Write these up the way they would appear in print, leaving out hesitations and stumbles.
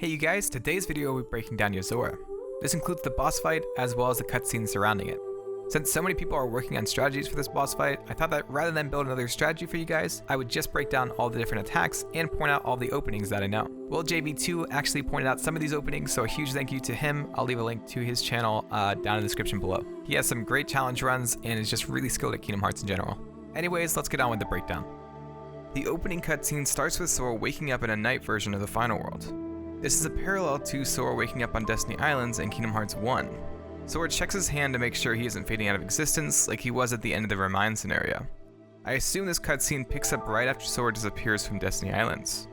Hey you guys, today's video will be breaking down Yozora. This includes the boss fight as well as the cutscenes surrounding it. Since so many people are working on strategies for this boss fight, I thought that rather than build another strategy for you guys, I would just break down all the different attacks and point out all the openings that I know. Well, JB2 actually pointed out some of these openings, so a huge thank you to him. I'll leave a link to his channel down in the description below. He has some great challenge runs and is just really skilled at Kingdom Hearts in general. Anyways, let's get on with the breakdown. The opening cutscene starts with Sora waking up in a night version of the final world. This is a parallel to Sora waking up on Destiny Islands in Kingdom Hearts 1. Sora checks his hand to make sure he isn't fading out of existence like he was at the end of the Remind scenario. I assume this cutscene picks up right after Sora disappears from Destiny Islands.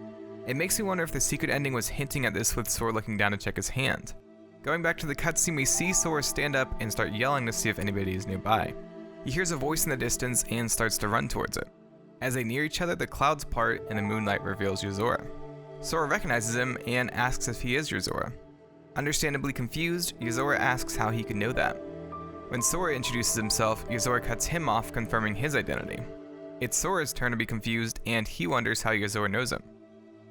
It makes me wonder if the secret ending was hinting at this with Sora looking down to check his hand. Going back to the cutscene, we see Sora stand up and start yelling to see if anybody is nearby. He hears a voice in the distance and starts to run towards it. As they near each other, the clouds part and the moonlight reveals Yozora. Sora recognizes him and asks if he is Yozora. Understandably confused, Yozora asks how he could know that. When Sora introduces himself, Yozora cuts him off, confirming his identity. It's Sora's turn to be confused, and he wonders how Yozora knows him.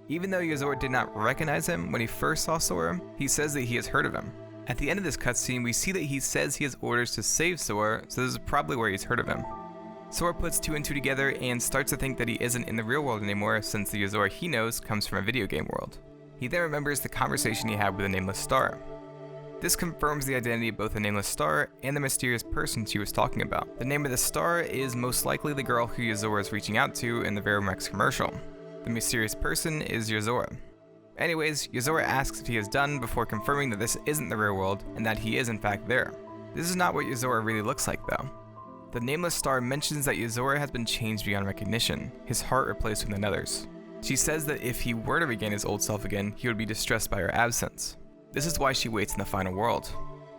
Even though Yozora did not recognize him when he first saw Sora, he says that he has heard of him. At the end of this cutscene, we see that he says he has orders to save Sora, so this is probably where he's heard of him. Sora puts two and two together and starts to think that he isn't in the real world anymore since the Yozora he knows comes from a video game world. He then remembers the conversation he had with the Nameless Star. This confirms the identity of both the Nameless Star and the mysterious person she was talking about. The name of the star is most likely the girl who Yozora is reaching out to in the Veromax commercial. The mysterious person is Yozora. Anyways, Yozora asks if he is done before confirming that this isn't the real world and that he is in fact there. This is not what Yozora really looks like though. The Nameless Star mentions that Yozora has been changed beyond recognition, his heart replaced with another's. She says that if he were to regain his old self again, he would be distressed by her absence. This is why she waits in the final world.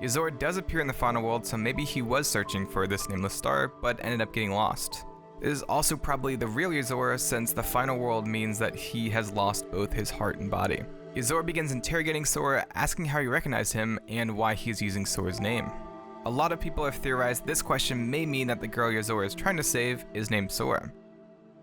Yozora does appear in the final world, so maybe he was searching for this Nameless Star, but ended up getting lost. This is also probably the real Yozora, since the final world means that he has lost both his heart and body. Yozora begins interrogating Sora, asking how he recognized him and why he is using Sora's name. A lot of people have theorized this question may mean that the girl Yozora is trying to save is named Sora.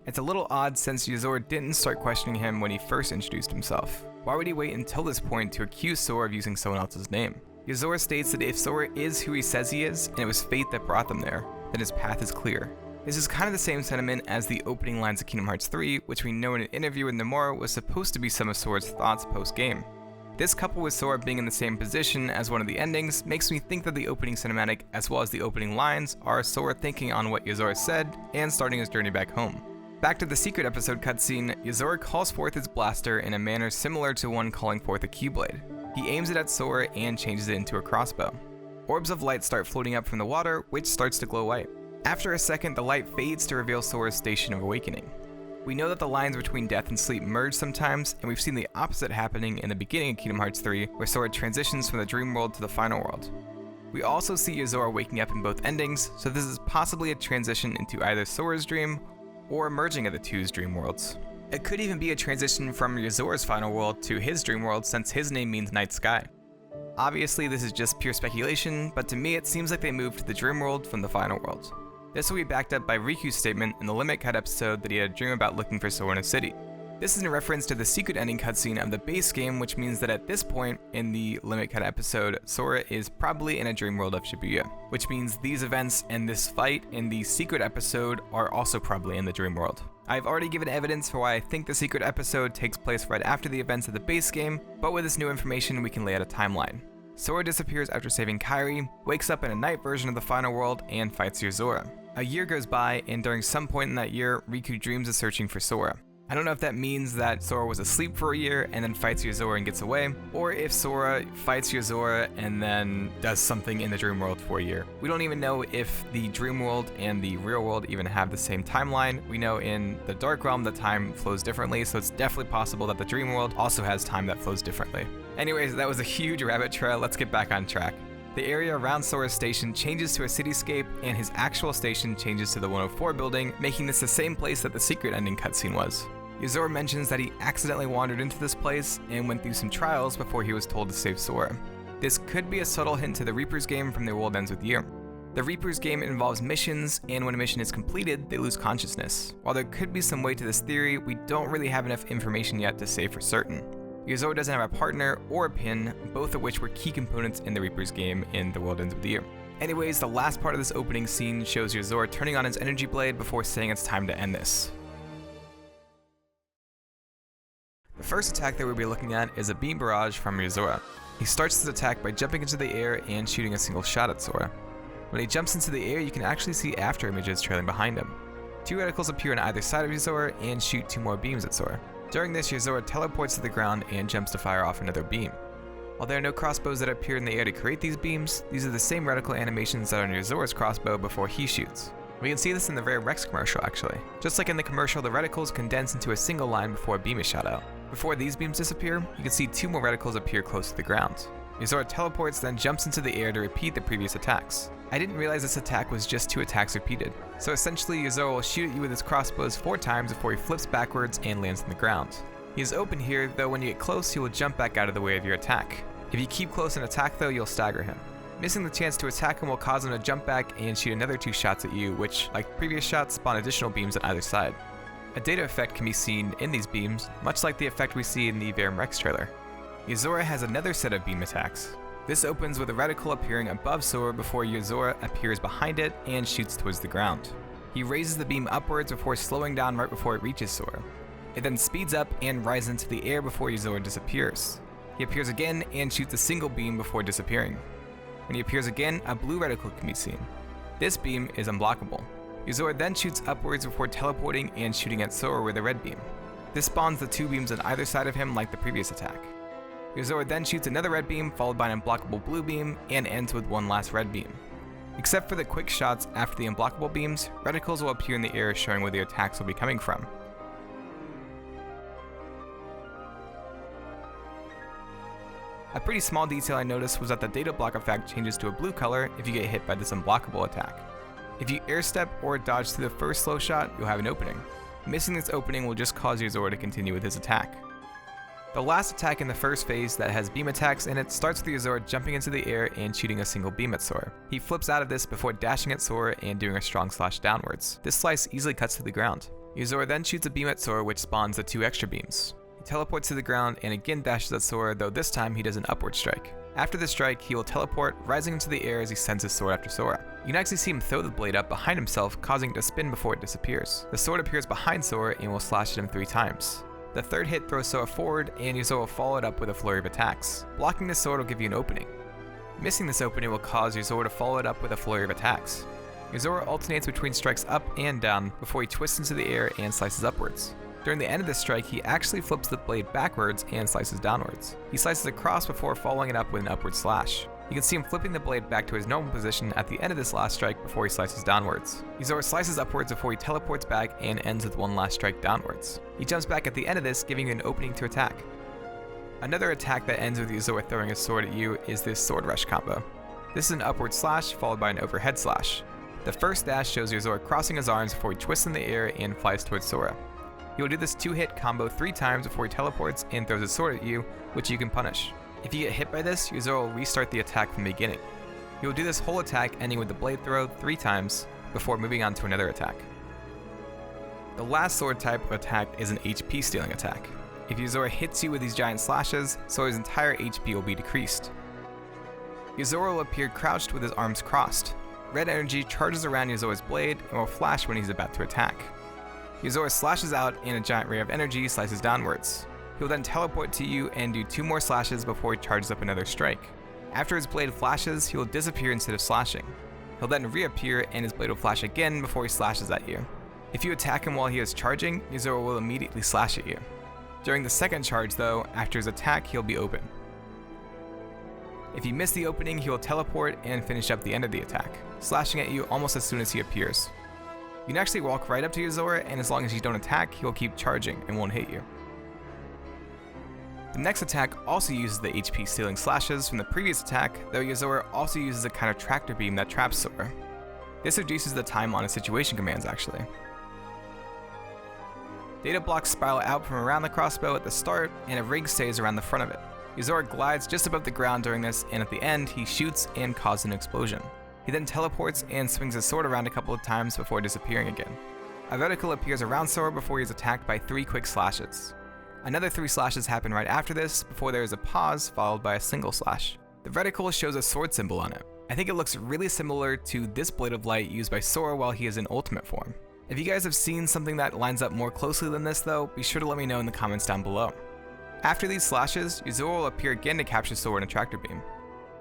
It's a little odd since Yozora didn't start questioning him when he first introduced himself. Why would he wait until this point to accuse Sora of using someone else's name? Yozora states that if Sora is who he says he is, and it was fate that brought them there, then his path is clear. This is kind of the same sentiment as the opening lines of Kingdom Hearts 3, which we know in an interview with Nomura was supposed to be some of Sora's thoughts post-game. This, coupled with Sora being in the same position as one of the endings, makes me think that the opening cinematic as well as the opening lines are Sora thinking on what Yozora said and starting his journey back home. Back to the secret episode cutscene, Yozora calls forth his blaster in a manner similar to one calling forth a Keyblade. He aims it at Sora and changes it into a crossbow. Orbs of light start floating up from the water, which starts to glow white. After a second, the light fades to reveal Sora's station of awakening. We know that the lines between death and sleep merge sometimes, and we've seen the opposite happening in the beginning of Kingdom Hearts 3, where Sora transitions from the dream world to the final world. We also see Yozora waking up in both endings, so this is possibly a transition into either Sora's dream or merging of the two's dream worlds. It could even be a transition from Yozora's final world to his dream world since his name means night sky. Obviously this is just pure speculation, but to me it seems like they moved to the dream world from the final world. This will be backed up by Riku's statement in the Limit Cut episode that he had a dream about looking for Sora in a city. This is in reference to the secret ending cutscene of the base game, which means that at this point in the Limit Cut episode, Sora is probably in a dream world of Shibuya, which means these events and this fight in the secret episode are also probably in the dream world. I've already given evidence for why I think the secret episode takes place right after the events of the base game, but with this new information we can lay out a timeline. Sora disappears after saving Kairi, wakes up in a night version of the final world, and fights Yozora. A year goes by, and during some point in that year, Riku dreams of searching for Sora. I don't know if that means that Sora was asleep for a year and then fights Yozora and gets away, or if Sora fights Yozora and then does something in the dream world for a year. We don't even know if the dream world and the real world even have the same timeline. We know in the Dark Realm the time flows differently, so it's definitely possible that the dream world also has time that flows differently. Anyways, that was a huge rabbit trail. Let's get back on track. The area around Sora's station changes to a cityscape, and his actual station changes to the 104 building, making this the same place that the secret ending cutscene was. Yozora mentions that he accidentally wandered into this place and went through some trials before he was told to save Sora. This could be a subtle hint to the Reaper's game from The World Ends With You. The Reaper's game involves missions, and when a mission is completed, they lose consciousness. While there could be some weight to this theory, we don't really have enough information yet to say for certain. Yozora doesn't have a partner or a pin, both of which were key components in the Reaper's game in The World Ends With You. Anyways, the last part of this opening scene shows Yozora turning on his energy blade before saying it's time to end this. The first attack that we'll be looking at is a beam barrage from Yozora. He starts his attack by jumping into the air and shooting a single shot at Sora. When he jumps into the air, you can actually see after images trailing behind him. 2 reticles appear on either side of Yozora and shoot 2 more beams at Sora. During this, Yozora teleports to the ground and jumps to fire off another beam. While there are no crossbows that appear in the air to create these beams, these are the same reticle animations that are on Yozora's crossbow before he shoots. We can see this in the Rare Rex commercial actually. Just like in the commercial, the reticles condense into a single line before a beam is shot out. Before these beams disappear, you can see 2 more reticles appear close to the ground. Yozora teleports, then jumps into the air to repeat the previous attacks. I didn't realize this attack was just 2 attacks repeated. So essentially, Yozora will shoot at you with his crossbows 4 times before he flips backwards and lands on the ground. He is open here, though when you get close, he will jump back out of the way of your attack. If you keep close and attack though, you'll stagger him. Missing the chance to attack him will cause him to jump back and shoot another 2 shots at you, which, like previous shots, spawn additional beams on either side. A data effect can be seen in these beams, much like the effect we see in the Verum Rex trailer. Yozora has another set of beam attacks. This opens with a reticle appearing above Sora before Yozora appears behind it and shoots towards the ground. He raises the beam upwards before slowing down right before it reaches Sora. It then speeds up and rises into the air before Yozora disappears. He appears again and shoots a single beam before disappearing. When he appears again, a blue reticle can be seen. This beam is unblockable. Yozora then shoots upwards before teleporting and shooting at Sora with a red beam. This spawns the 2 beams on either side of him like the previous attack. Yozora then shoots another red beam followed by an unblockable blue beam and ends with one last red beam. Except for the quick shots after the unblockable beams, reticles will appear in the air showing where the attacks will be coming from. A pretty small detail I noticed was that the data block effect changes to a blue color if you get hit by this unblockable attack. If you air step or dodge through the first slow shot, you'll have an opening. Missing this opening will just cause Yozora to continue with his attack. The last attack in the first phase that has beam attacks in it starts with Yozora jumping into the air and shooting a single beam at Sora. He flips out of this before dashing at Sora and doing a strong slash downwards. This slice easily cuts to the ground. Yozora then shoots a beam at Sora which spawns the 2 extra beams. He teleports to the ground and again dashes at Sora, though this time he does an upward strike. After the strike, he will teleport, rising into the air as he sends his sword after Sora. You can actually see him throw the blade up behind himself, causing it to spin before it disappears. The sword appears behind Sora and will slash at him 3 times. The third hit throws Sora forward, and Yozora will follow it up with a flurry of attacks. Blocking this sword will give you an opening. Missing this opening will cause Yozora to follow it up with a flurry of attacks. Yozora alternates between strikes up and down before he twists into the air and slices upwards. During the end of this strike, he actually flips the blade backwards and slices downwards. He slices across before following it up with an upward slash. You can see him flipping the blade back to his normal position at the end of this last strike before he slices downwards. Yozora slices upwards before he teleports back and ends with one last strike downwards. He jumps back at the end of this, giving you an opening to attack. Another attack that ends with Yozora throwing a sword at you is this Sword Rush combo. This is an upward slash followed by an overhead slash. The first dash shows Yozora crossing his arms before he twists in the air and flies towards Sora. He will do this 2-hit combo 3 times before he teleports and throws a sword at you, which you can punish. If you get hit by this, Yozora will restart the attack from the beginning. He will do this whole attack ending with the blade throw 3 times before moving on to another attack. The last sword type of attack is an HP stealing attack. If Yozora hits you with these giant slashes, Sora's entire HP will be decreased. Yozora will appear crouched with his arms crossed. Red energy charges around Yozora's blade and will flash when he's about to attack. Yozora slashes out and a giant ray of energy slices downwards. He will then teleport to you and do 2 more slashes before he charges up another strike. After his blade flashes, he will disappear instead of slashing. He'll then reappear and his blade will flash again before he slashes at you. If you attack him while he is charging, Yozora will immediately slash at you. During the second charge though, after his attack, he'll be open. If you miss the opening, he will teleport and finish up the end of the attack, slashing at you almost as soon as he appears. You can actually walk right up to Yozora, and as long as you don't attack, he will keep charging and won't hit you. The next attack also uses the HP stealing slashes from the previous attack, though Yozora also uses a kind of tractor beam that traps Sora. This reduces the time on his situation commands actually. Data blocks spiral out from around the crossbow at the start, and a ring stays around the front of it. Yozora glides just above the ground during this, and at the end, he shoots and causes an explosion. He then teleports and swings his sword around a couple of times before disappearing again. A reticle appears around Sora before he is attacked by 3 quick slashes. Another 3 slashes happen right after this, before there is a pause followed by a single slash. The reticle shows a sword symbol on it. I think it looks really similar to this Blade of Light used by Sora while he is in ultimate form. If you guys have seen something that lines up more closely than this though, be sure to let me know in the comments down below. After these slashes, Yozora will appear again to capture Sora in a tractor beam.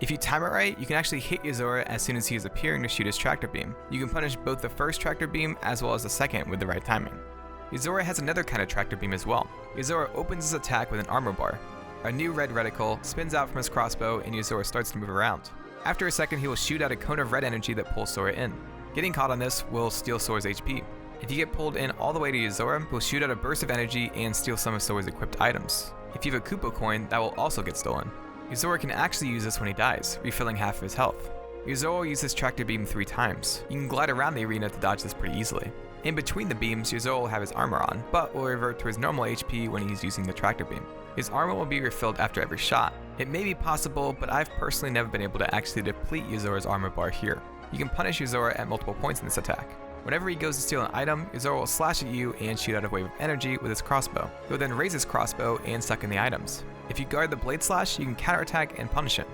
If you time it right, you can actually hit Yozora as soon as he is appearing to shoot his tractor beam. You can punish both the first tractor beam as well as the second with the right timing. Yozora has another kind of tractor beam as well. Yozora opens his attack with an armor bar. A new red reticle spins out from his crossbow and Yozora starts to move around. After a second, he will shoot out a cone of red energy that pulls Sora in. Getting caught on this will steal Sora's HP. If you get pulled in all the way to Yozora, he'll shoot out a burst of energy and steal some of Sora's equipped items. If you have a Koopa coin, that will also get stolen. Yozora can actually use this when he dies, refilling half of his health. Yozora will use his tractor beam 3 times. You can glide around the arena to dodge this pretty easily. In between the beams, Yozora will have his armor on, but will revert to his normal HP when he's using the tractor beam. His armor will be refilled after every shot. It may be possible, but I've personally never been able to actually deplete Yozora's armor bar here. You can punish Yozora at multiple points in this attack. Whenever he goes to steal an item, Yozora will slash at you and shoot out a wave of energy with his crossbow. He'll then raise his crossbow and suck in the items. If you guard the blade slash, you can counterattack and punish him.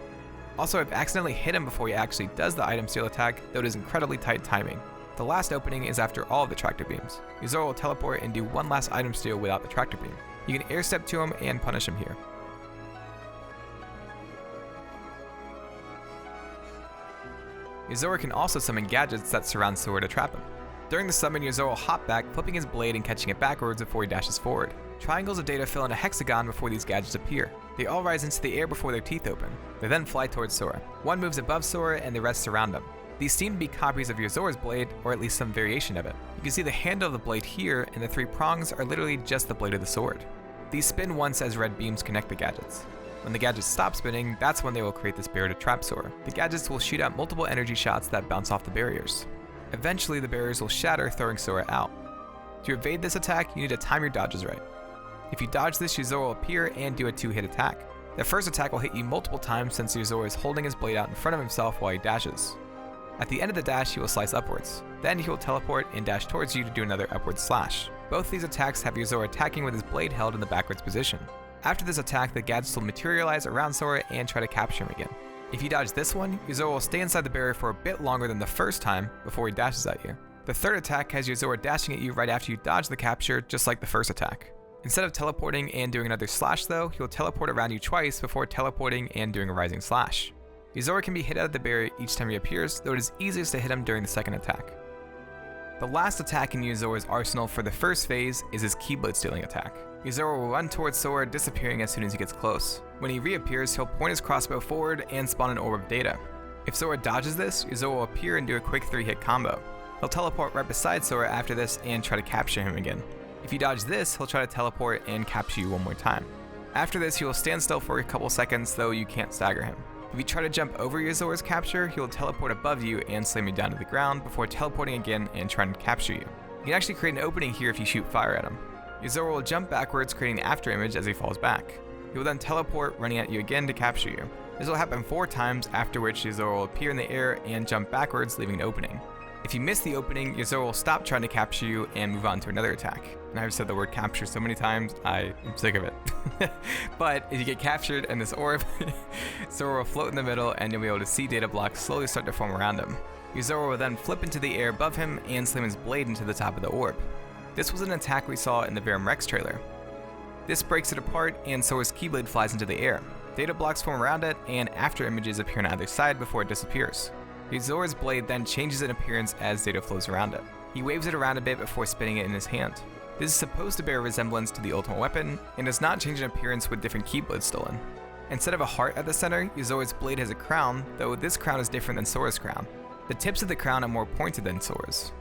Also, I've accidentally hit him before he actually does the item steal attack, though it is incredibly tight timing. The last opening is after all of the tractor beams. Yozora will teleport and do one last item steal without the tractor beam. You can air step to him and punish him here. Yozora can also summon gadgets that surround Sora to trap him. During the summon, Yozora will hop back, flipping his blade and catching it backwards before he dashes forward. Triangles of data fill in a hexagon before these gadgets appear. They all rise into the air before their teeth open. They then fly towards Sora. One moves above Sora and the rest surround him. These seem to be copies of Yozora's blade, or at least some variation of it. You can see the handle of the blade here, and the 3 prongs are literally just the blade of the sword. These spin once as red beams connect the gadgets. When the gadgets stop spinning, that's when they will create this barrier to trap Sora. The gadgets will shoot out multiple energy shots that bounce off the barriers. Eventually, the barriers will shatter, throwing Sora out. To evade this attack, you need to time your dodges right. If you dodge this, Yozora will appear and do a 2-hit attack. The first attack will hit you multiple times since Yozora is holding his blade out in front of himself while he dashes. At the end of the dash, he will slice upwards. Then he will teleport and dash towards you to do another upward slash. Both these attacks have Yozora attacking with his blade held in the backwards position. After this attack, the gadgets will materialize around Sora and try to capture him again. If you dodge this one, Yozora will stay inside the barrier for a bit longer than the first time before he dashes at you. The third attack has Yozora dashing at you right after you dodge the capture, just like the first attack. Instead of teleporting and doing another slash though, he'll teleport around you twice before teleporting and doing a rising slash. Yozora can be hit out of the barrier each time he appears, though it is easiest to hit him during the second attack. The last attack in Yozora's arsenal for the first phase is his Keyblade stealing attack. Yozora will run towards Sora, disappearing as soon as he gets close. When he reappears, he'll point his crossbow forward and spawn an orb of data. If Sora dodges this, Yozora will appear and do a quick 3-hit combo. He'll teleport right beside Sora after this and try to capture him again. If you dodge this, he'll try to teleport and capture you one more time. After this, he will stand still for a couple seconds, though you can't stagger him. If you try to jump over Yozora's capture, he will teleport above you and slam you down to the ground before teleporting again and trying to capture you. You can actually create an opening here if you shoot fire at him. Yozora will jump backwards, creating an after image as he falls back. He will then teleport, running at you again to capture you. This will happen 4 times, after which Yozora will appear in the air and jump backwards, leaving an opening. If you miss the opening, Yozora will stop trying to capture you and move on to another attack. And I've said the word capture so many times, I'm sick of it. But if you get captured in this orb, Sora will float in the middle and you'll be able to see data blocks slowly start to form around him. Yozora will then flip into the air above him and slam his blade into the top of the orb. This was an attack we saw in the Verum Rex trailer. This breaks it apart and Sora's Keyblade flies into the air. Data blocks form around it and after images appear on either side before it disappears. Yozora's blade then changes in appearance as data flows around it. He waves it around a bit before spinning it in his hand. This is supposed to bear a resemblance to the ultimate weapon, and does not change in appearance with different Keyblades stolen. Instead of a heart at the center, Yozora's blade has a crown, though this crown is different than Sora's crown. The tips of the crown are more pointed than Sora's.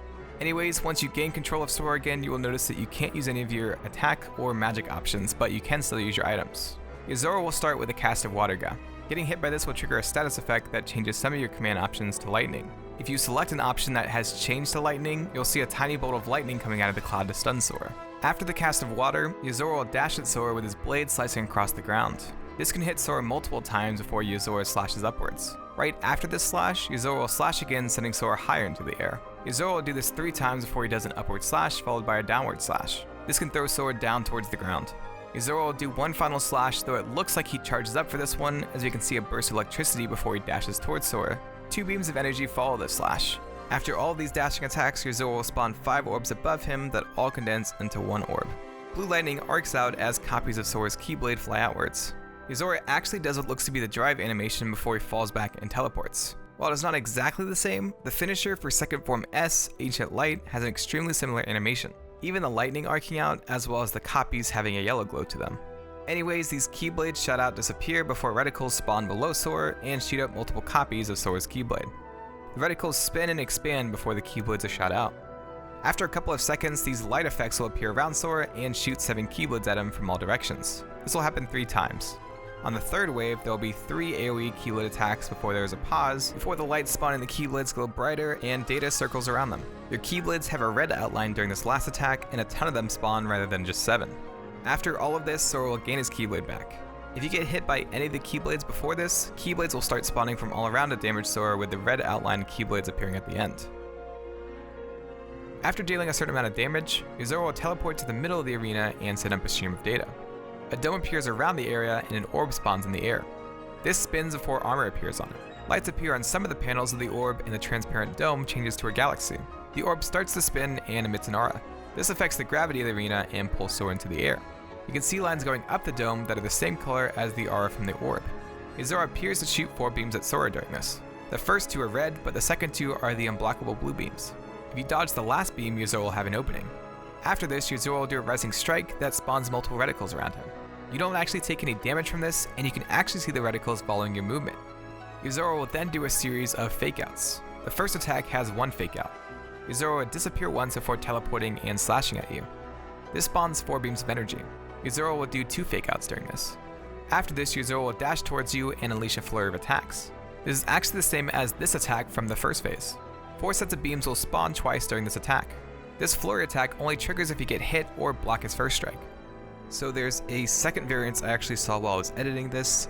Anyways, once you gain control of Sora again, you will notice that you can't use any of your attack or magic options, but you can still use your items. Yozora will start with a cast of Water Gun. Getting hit by this will trigger a status effect that changes some of your command options to lightning. If you select an option that has changed to lightning, you'll see a tiny bolt of lightning coming out of the cloud to stun Sora. After the cast of water, Yozora will dash at Sora with his blade slicing across the ground. This can hit Sora multiple times before Yozora slashes upwards. Right after this slash, Yozora will slash again, sending Sora higher into the air. Yozora will do this 3 times before he does an upward slash followed by a downward slash. This can throw Sora down towards the ground. Yozora will do one final slash, though it looks like he charges up for this one, as we can see a burst of electricity before he dashes towards Sora. 2 beams of energy follow this slash. After all of these dashing attacks, Yozora will spawn 5 orbs above him that all condense into 1 orb. Blue lightning arcs out as copies of Sora's Keyblade fly outwards. Yozora actually does what looks to be the drive animation before he falls back and teleports. While it is not exactly the same, the finisher for second form S, Ancient Light, has an extremely similar animation. Even the lightning arcing out, as well as the copies having a yellow glow to them. Anyways, these Keyblades shot out disappear before reticles spawn below Sora and shoot up multiple copies of Sora's Keyblade. The reticles spin and expand before the Keyblades are shot out. After a couple of seconds, these light effects will appear around Sora and shoot 7 Keyblades at him from all directions. This will happen 3 times. On the third wave, there will be 3 AoE Keyblade attacks before there is a pause, before the lights spawning the Keyblades glow brighter and data circles around them. Your Keyblades have a red outline during this last attack, and a ton of them spawn rather than just 7. After all of this, Sora will gain his Keyblade back. If you get hit by any of the Keyblades before this, Keyblades will start spawning from all around to damage Sora, with the red outlined Keyblades appearing at the end. After dealing a certain amount of damage, Yozora will teleport to the middle of the arena and send up a stream of data. A dome appears around the area and an orb spawns in the air. This spins before armor appears on it. Lights appear on some of the panels of the orb and the transparent dome changes to a galaxy. The orb starts to spin and emits an aura. This affects the gravity of the arena and pulls Sora into the air. You can see lines going up the dome that are the same color as the aura from the orb. Yozora appears to shoot 4 beams at Sora during this. The first 2 are red, but the second 2 are the unblockable blue beams. If you dodge the last beam, Yozora will have an opening. After this, Yozora will do a rising strike that spawns multiple reticles around him. You don't actually take any damage from this, and you can actually see the reticles following your movement. Yozora will then do a series of fake-outs. The first attack has 1 fake-out. Yozora will disappear once before teleporting and slashing at you. This spawns 4 beams of energy. Yozora will do 2 fake-outs during this. After this, Yozora will dash towards you and unleash a flurry of attacks. This is actually the same as this attack from the first phase. 4 sets of beams will spawn twice during this attack. This flurry attack only triggers if you get hit or block his first strike. So there's a second variance I actually saw while I was editing this.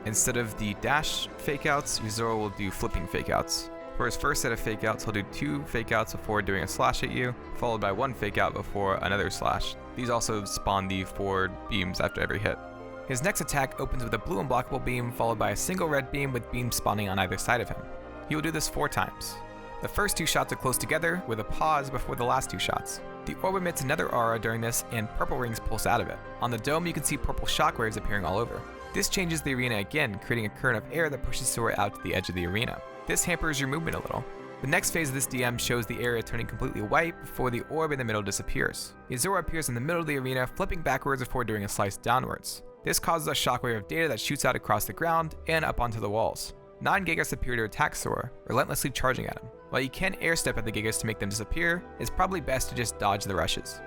Instead of the dash fakeouts, Yozora will do flipping fakeouts. For his first set of fakeouts, he'll do 2 fakeouts before doing a slash at you, followed by 1 fakeout before another slash. These also spawn the 4 beams after every hit. His next attack opens with a blue unblockable beam, followed by a single red beam with beams spawning on either side of him. He will do this 4 times. The first 2 shots are close together, with a pause before the last 2 shots. The orb emits another aura during this, and purple rings pulse out of it. On the dome, you can see purple shockwaves appearing all over. This changes the arena again, creating a current of air that pushes Sora out to the edge of the arena. This hampers your movement a little. The next phase of this DM shows the area turning completely white before the orb in the middle disappears. Yozora appears in the middle of the arena, flipping backwards before doing a slice downwards. This causes a shockwave of data that shoots out across the ground and up onto the walls. 9 Gigas appear to attack Sora, relentlessly charging at him. While you can air step at the Gigas to make them disappear, it's probably best to just dodge the rushes.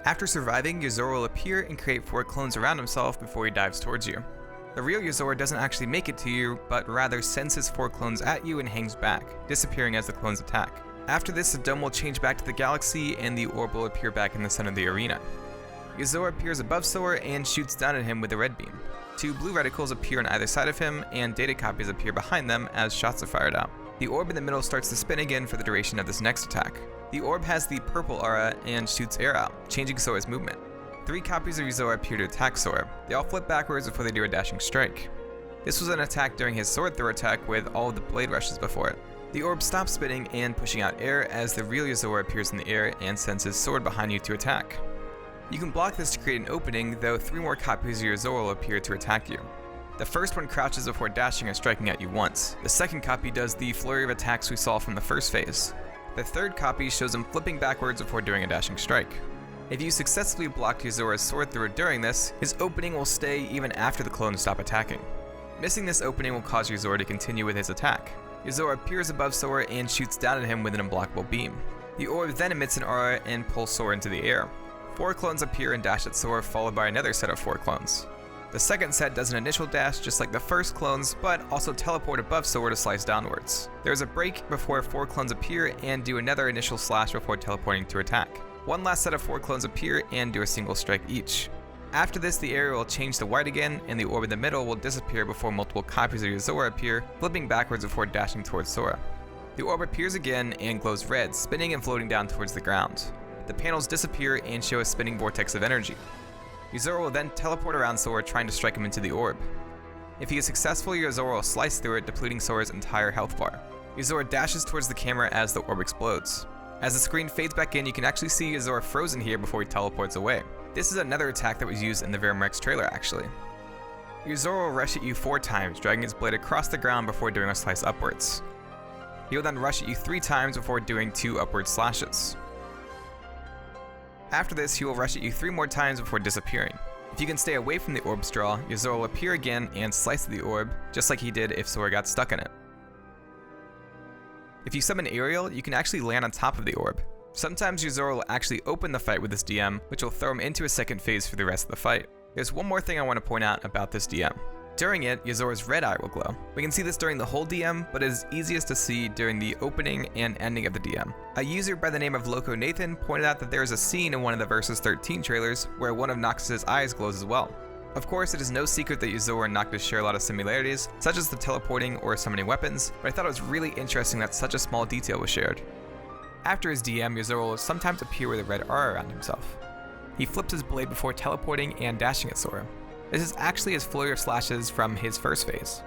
After surviving, Yozora will appear and create 4 clones around himself before he dives towards you. The real Yozora doesn't actually make it to you, but rather sends his 4 clones at you and hangs back, disappearing as the clones attack. After this, the dome will change back to the galaxy and the orb will appear back in the center of the arena. Yozora appears above Sora and shoots down at him with a red beam. 2 blue reticles appear on either side of him, and data copies appear behind them as shots are fired out. The orb in the middle starts to spin again for the duration of this next attack. The orb has the purple aura and shoots air out, changing Sora's movement. 3 copies of Yozora appear to attack Sora. They all flip backwards before they do a dashing strike. This was an attack during his sword throw attack with all of the blade rushes before it. The orb stops spinning and pushing out air as the real Yozora appears in the air and sends his sword behind you to attack. You can block this to create an opening, though 3 more copies of Yozora will appear to attack you. The first one crouches before dashing and striking at you once. The second copy does the flurry of attacks we saw from the first phase. The third copy shows him flipping backwards before doing a dashing strike. If you successfully block Yozora's sword throw during this, his opening will stay even after the clones stop attacking. Missing this opening will cause Yozora to continue with his attack. Yozora appears above Sora and shoots down at him with an unblockable beam. The orb then emits an aura and pulls Sora into the air. 4 clones appear and dash at Sora, followed by another set of 4 clones. The second set does an initial dash just like the first clones, but also teleport above Sora to slice downwards. There is a break before 4 clones appear and do another initial slash before teleporting to attack. 1 last set of 4 clones appear and do a single strike each. After this, the area will change to white again, and the orb in the middle will disappear before multiple copies of Yozora appear, flipping backwards before dashing towards Sora. The orb appears again and glows red, spinning and floating down towards the ground. The panels disappear and show a spinning vortex of energy. Yozora will then teleport around Sora, trying to strike him into the orb. If he is successful, Yozora will slice through it, depleting Sora's entire health bar. Yozora dashes towards the camera as the orb explodes. As the screen fades back in, you can actually see Yozora frozen here before he teleports away. This is another attack that was used in the Verum-Rex trailer actually. Yozora will rush at you 4 times, dragging his blade across the ground before doing a slice upwards. He will then rush at you 3 times before doing 2 upward slashes. After this, he will rush at you 3 more times before disappearing. If you can stay away from the orb straw, Yozora will appear again and slice the orb, just like he did if Sora got stuck in it. If you summon Ariel, you can actually land on top of the orb. Sometimes Yozora will actually open the fight with this DM, which will throw him into a second phase for the rest of the fight. There's one more thing I want to point out about this DM. During it, Yozora's red eye will glow. We can see this during the whole DM, but it is easiest to see during the opening and ending of the DM. A user by the name of Loco Nathan pointed out that there is a scene in one of the Versus 13 trailers where one of Noxus's eyes glows as well. Of course, it is no secret that Yozora and Noctis share a lot of similarities, such as the teleporting or summoning weapons, but I thought it was really interesting that such a small detail was shared. After his DM, Yozora will sometimes appear with a red aura around himself. He flips his blade before teleporting and dashing at Sora. This is actually his flurry of slashes from his first phase.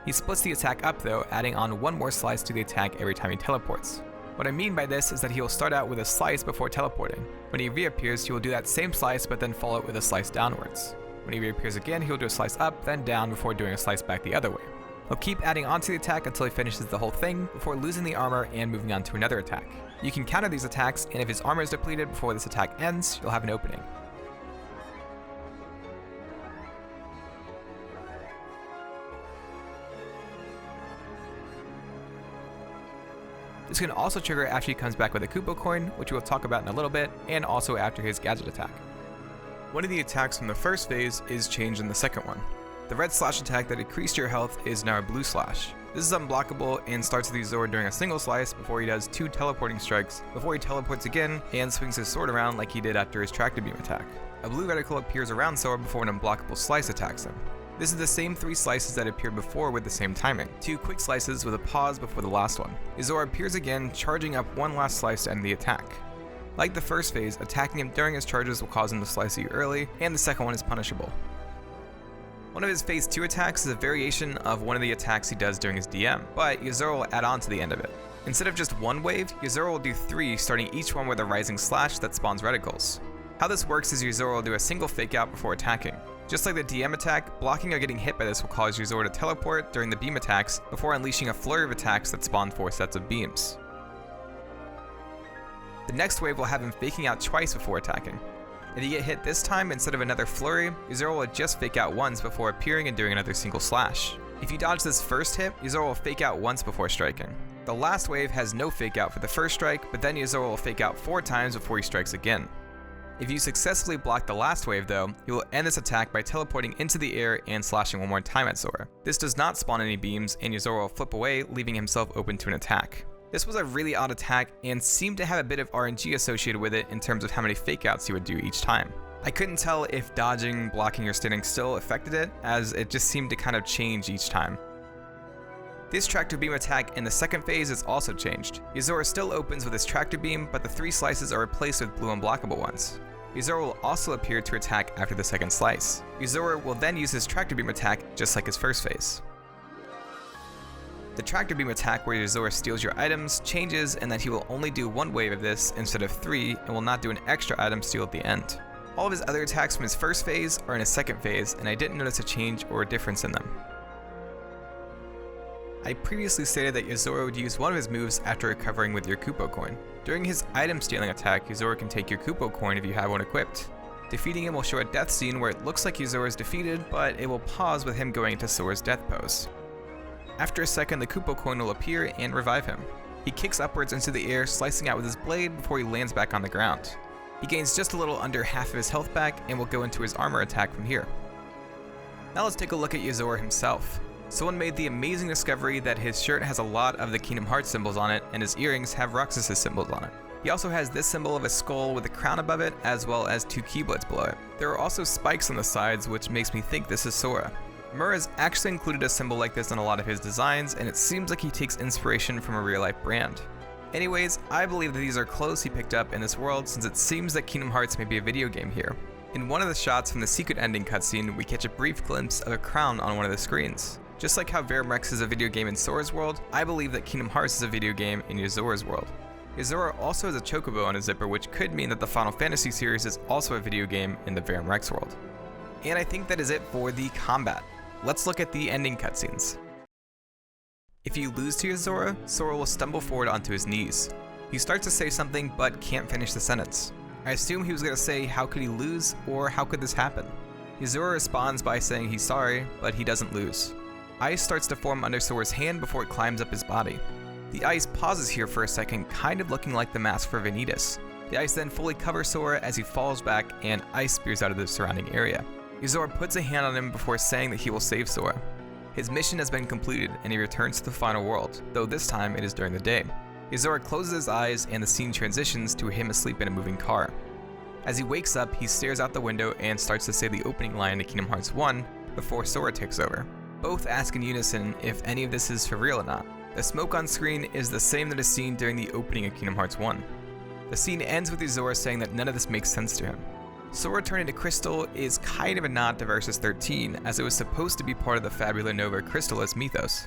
He splits the attack up though, adding on 1 more slice to the attack every time he teleports. What I mean by this is that he will start out with a slice before teleporting. When he reappears, he will do that same slice but then follow it with a slice downwards. When he reappears again, he will do a slice up, then down before doing a slice back the other way. He'll keep adding on to the attack until he finishes the whole thing before losing the armor and moving on to another attack. You can counter these attacks, and if his armor is depleted before this attack ends, you'll have an opening. This can also trigger after he comes back with a Kupo coin, which we'll talk about in a little bit, and also after his gadget attack. One of the attacks from the first phase is changed in the second one. The red slash attack that increased your health is now a blue slash. This is unblockable and starts with Yozora doing a single slice before he does 2 teleporting strikes, before he teleports again and swings his sword around like he did after his tractor beam attack. A blue reticle appears around Sora before an unblockable slice attacks him. This is the same 3 slices that appeared before with the same timing. 2 quick slices with a pause before the last one. Yozora appears again, charging up 1 last slice to end the attack. Like the first phase, attacking him during his charges will cause him to slice you early, and the second one is punishable. One of his phase 2 attacks is a variation of one of the attacks he does during his DM, but Yozora will add on to the end of it. Instead of just 1 wave, Yozora will do 3, starting each one with a rising slash that spawns reticles. How this works is Yozora will do a single fake out before attacking. Just like the DM attack, blocking or getting hit by this will cause Yozora to teleport during the beam attacks before unleashing a flurry of attacks that spawn 4 sets of beams. The next wave will have him faking out twice before attacking. If you get hit this time instead of another flurry, Yozora will just fake out once before appearing and doing another single slash. If you dodge this first hit, Yozora will fake out once before striking. The last wave has no fake out for the first strike, but then Yozora will fake out 4 times before he strikes again. If you successfully block the last wave though, you will end this attack by teleporting into the air and slashing 1 more time at Sora. This does not spawn any beams, and Yozora will flip away, leaving himself open to an attack. This was a really odd attack and seemed to have a bit of RNG associated with it in terms of how many fake outs he would do each time. I couldn't tell if dodging, blocking, or standing still affected it, as it just seemed to kind of change each time. This tractor beam attack in the second phase is also changed. Yozora still opens with his tractor beam, but the 3 slices are replaced with blue unblockable ones. Yozora will also appear to attack after the second slice. Yozora will then use his tractor beam attack just like his first phase. The tractor beam attack where Yozora steals your items changes in that he will only do 1 wave of this instead of 3 and will not do an extra item steal at the end. All of his other attacks from his first phase are in his second phase, and I didn't notice a change or a difference in them. I previously stated that Yozora would use one of his moves after recovering with your Kupo coin. During his item stealing attack, Yozora can take your Kupo coin if you have one equipped. Defeating him will show a death scene where it looks like Yozora is defeated, but it will pause with him going into Sora's death pose. After a second, the Kupo coin will appear and revive him. He kicks upwards into the air, slicing out with his blade before he lands back on the ground. He gains just a little under half of his health back and will go into his armor attack from here. Now let's take a look at Yozora himself. Someone made the amazing discovery that his shirt has a lot of the Kingdom Hearts symbols on it, and his earrings have Roxas' symbols on it. He also has this symbol of a skull with a crown above it, as well as 2 Keyblades below it. There are also spikes on the sides, which makes me think this is Sora. Mur has actually included a symbol like this in a lot of his designs, and it seems like he takes inspiration from a real-life brand. Anyways, I believe that these are clothes he picked up in this world, since it seems that Kingdom Hearts may be a video game here. In one of the shots from the secret ending cutscene, we catch a brief glimpse of a crown on one of the screens. Just like how Barrage is a video game in Sora's world, I believe that Kingdom Hearts is a video game in Yozora's world. Yozora also has a chocobo on his zipper, which could mean that the Final Fantasy series is also a video game in the Barrage world. And I think that is it for the combat. Let's look at the ending cutscenes. If you lose to Yozora, Sora will stumble forward onto his knees. He starts to say something but can't finish the sentence. I assume he was going to say how could he lose or how could this happen. Yozora responds by saying he's sorry, but he doesn't lose. Ice starts to form under Sora's hand before it climbs up his body. The ice pauses here for a second, kind of looking like the mask for Vanitas. The ice then fully covers Sora as he falls back and ice spews out of the surrounding area. Yozora puts a hand on him before saying that he will save Sora. His mission has been completed and he returns to the final world, though this time it is during the day. Yozora closes his eyes and the scene transitions to him asleep in a moving car. As he wakes up, he stares out the window and starts to say the opening line to Kingdom Hearts 1 before Sora takes over. Both ask in unison if any of this is for real or not. The smoke on screen is the same that is seen during the opening of Kingdom Hearts 1. The scene ends with Yozora saying that none of this makes sense to him. Sora turning to Crystal is kind of a nod to Versus 13, as it was supposed to be part of the Fabula Nova Crystallis mythos.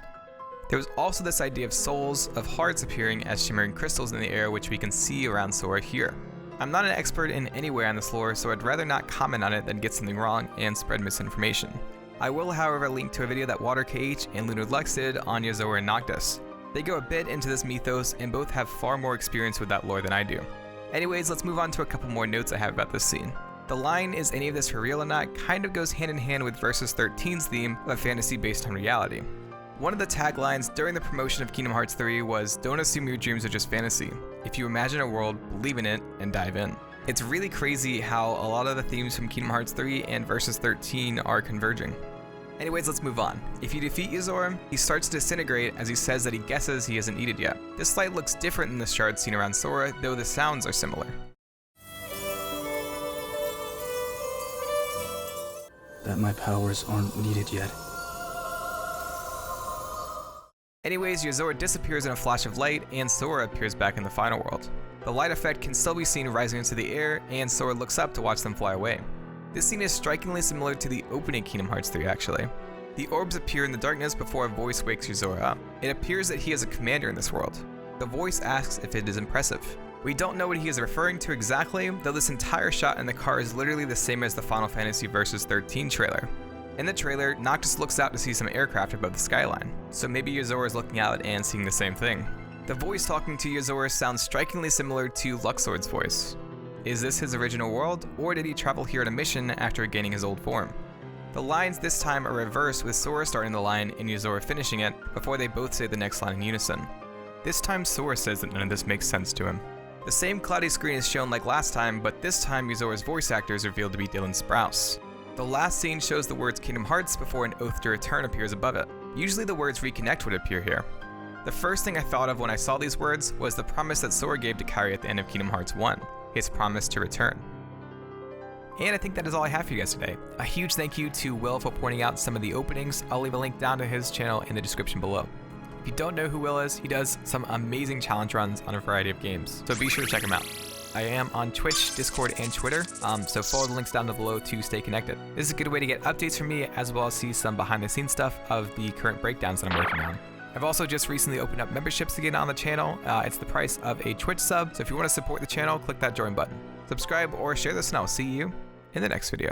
There was also this idea of souls of hearts appearing as shimmering crystals in the air, which we can see around Sora here. I'm not an expert in any way on this lore, so I'd rather not comment on it than get something wrong and spread misinformation. I will, however, link to a video that WaterKH and Lunar Lux did on Yozora and Noctis. They go a bit into this mythos and both have far more experience with that lore than I do. Anyways, let's move on to a couple more notes I have about this scene. The line, "Is any of this for real or not?" kind of goes hand in hand with Versus 13's theme of a fantasy based on reality. One of the taglines during the promotion of Kingdom Hearts 3 was, "Don't assume your dreams are just fantasy. If you imagine a world, believe in it, and dive in." It's really crazy how a lot of the themes from Kingdom Hearts 3 and Versus 13 are converging. Anyways, let's move on. If you defeat Yozora, he starts to disintegrate as he says that he guesses he isn't needed yet. This light looks different than the shards seen around Sora, though the sounds are similar. That my powers aren't needed yet. Anyways, Yozora disappears in a flash of light, and Sora appears back in the final world. The light effect can still be seen rising into the air, and Sora looks up to watch them fly away. This scene is strikingly similar to the opening Kingdom Hearts 3 actually. The orbs appear in the darkness before a voice wakes Yozora up. It appears that he is a commander in this world. The voice asks if it is impressive. We don't know what he is referring to exactly, though this entire shot in the car is literally the same as the Final Fantasy Versus 13 trailer. In the trailer, Noctis looks out to see some aircraft above the skyline, so maybe Yozora is looking out and seeing the same thing. The voice talking to Yozora sounds strikingly similar to Luxord's voice. Is this his original world, or did he travel here on a mission after gaining his old form? The lines this time are reversed, with Sora starting the line and Yozora finishing it before they both say the next line in unison. This time Sora says that none of this makes sense to him. The same cloudy screen is shown like last time, but this time Yozora's voice actor is revealed to be Dylan Sprouse. The last scene shows the words Kingdom Hearts before an Oath to Return appears above it. Usually the words Reconnect would appear here. The first thing I thought of when I saw these words was the promise that Sora gave to Kairi at the end of Kingdom Hearts 1, his promise to return. And I think that is all I have for you guys today. A huge thank you to Will for pointing out some of the openings. I'll leave a link down to his channel in the description below. If you don't know who Will is, he does some amazing challenge runs on a variety of games, so be sure to check him out. I am on Twitch, Discord, and Twitter, so follow the links down below to stay connected. This is a good way to get updates from me, as well as see some behind-the-scenes stuff of the current breakdowns that I'm working on. I've also just recently opened up memberships again on the channel. It's the price of a Twitch sub, so if you want to support the channel, click that join button. Subscribe or share this, and I'll see you in the next video.